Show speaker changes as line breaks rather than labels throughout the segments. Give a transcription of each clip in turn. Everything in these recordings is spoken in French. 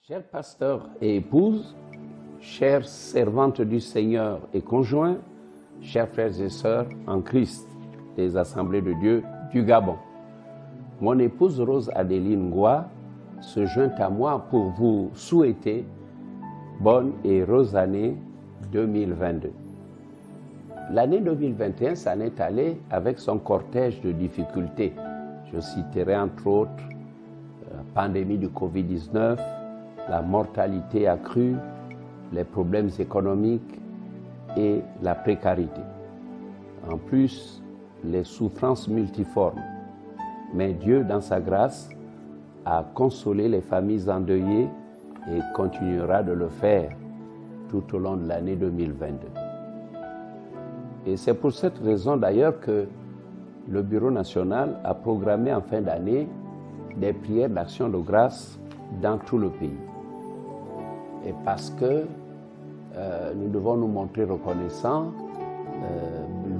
Chers pasteurs et épouses, chères servantes du Seigneur et conjoints, chers frères et sœurs en Christ des Assemblées de Dieu du Gabon, mon épouse Rose Adeline Ngoua se joint à moi pour vous souhaiter bonne et heureuse année 2022. L'année 2021 s'en est allée avec son cortège de difficultés. Je citerai entre autres la pandémie du Covid-19, la mortalité accrue, les problèmes économiques et la précarité. En plus, les souffrances multiformes. Mais Dieu, dans sa grâce, a consolé les familles endeuillées et continuera de le faire tout au long de l'année 2022. Et c'est pour cette raison d'ailleurs que le Bureau national a programmé en fin d'année des prières d'action de grâce dans tout le pays. Et parce que nous devons nous montrer reconnaissants,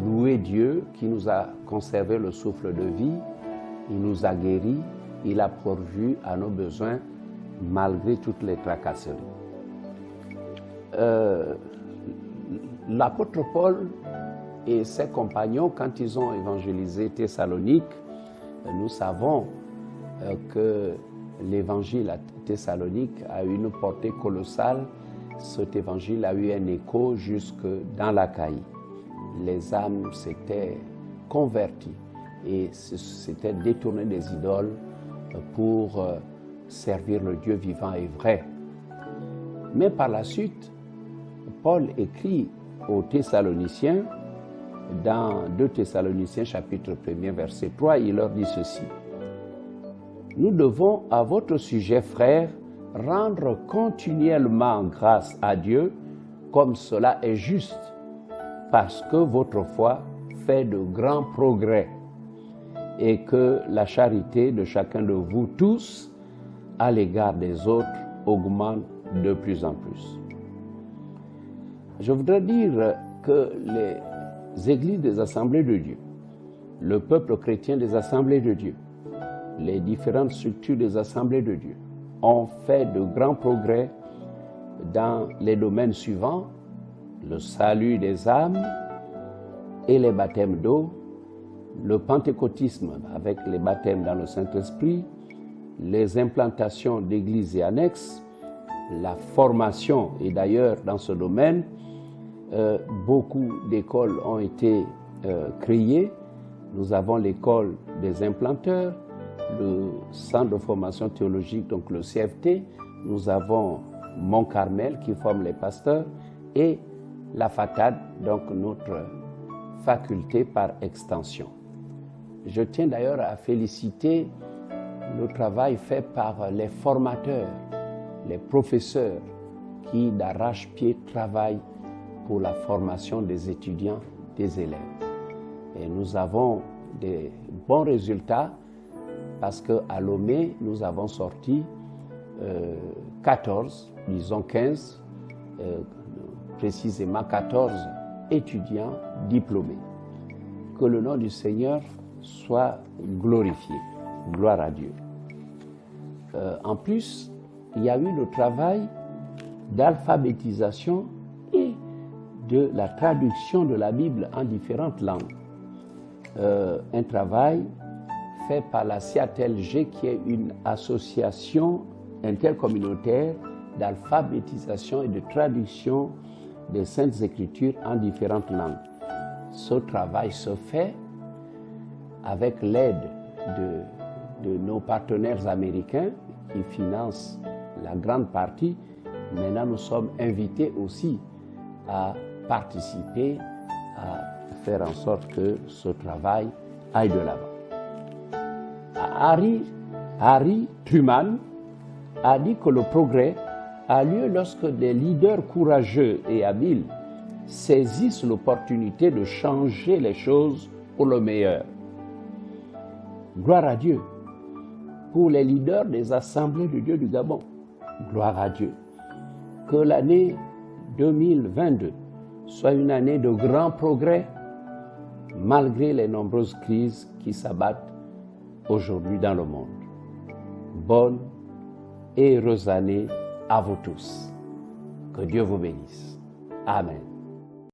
louer Dieu qui nous a conservé le souffle de vie, il nous a guéris, il a pourvu à nos besoins malgré toutes les tracasseries. L'apôtre Paul et ses compagnons, quand ils ont évangélisé Thessalonique, nous savons que l'évangile à Thessalonique a eu une portée colossale. Cet évangile a eu un écho jusque dans l'Achaïe. Les âmes s'étaient converties et s'étaient détournées des idoles pour servir le Dieu vivant et vrai. Mais par la suite, Paul écrit aux Thessaloniciens, dans 2 Thessaloniciens chapitre 1er verset 3, il leur dit ceci: « Nous devons à votre sujet, frères, rendre continuellement grâce à Dieu, comme cela est juste, parce que votre foi fait de grands progrès et que la charité de chacun de vous tous à l'égard des autres augmente de plus en plus. » Je voudrais dire que les églises des Assemblées de Dieu, le peuple chrétien des Assemblées de Dieu, les différentes structures des Assemblées de Dieu ont fait de grands progrès dans les domaines suivants: le salut des âmes et les baptêmes d'eau, le pentecôtisme avec les baptêmes dans le Saint-Esprit, les implantations d'églises et annexes, la formation. Et d'ailleurs, dans ce domaine, beaucoup d'écoles ont été créées. Nous avons l'école des implanteurs, le centre de formation théologique, donc le CFT. Nous avons Mont-Carmel qui forme les pasteurs et la FATAD, donc notre faculté par extension. Je tiens d'ailleurs à féliciter le travail fait par les formateurs, les professeurs qui d'arrache-pied travaillent pour la formation des étudiants, des élèves. Et nous avons des bons résultats parce qu'à Lomé, nous avons sorti 15, précisément 14 étudiants diplômés. Que le nom du Seigneur soit glorifié. Gloire à Dieu. En plus, il y a eu le travail d'alphabétisation et de la traduction de la Bible en différentes langues. Un travail fait par la CATLG, qui est une association intercommunautaire d'alphabétisation et de traduction des Saintes Écritures en différentes langues. Ce travail se fait avec l'aide de nos partenaires américains qui financent la grande partie. Maintenant, nous sommes invités aussi à participer, à faire en sorte que ce travail aille de l'avant. Harry Truman a dit que le progrès a lieu lorsque des leaders courageux et habiles saisissent l'opportunité de changer les choses pour le meilleur. Gloire à Dieu pour les leaders des Assemblées de Dieu du Gabon. Gloire à Dieu. Que l'année 2022 soit une année de grands progrès malgré les nombreuses crises qui s'abattent aujourd'hui dans le monde. Bonne et heureuse année à vous tous. Que Dieu vous bénisse. Amen.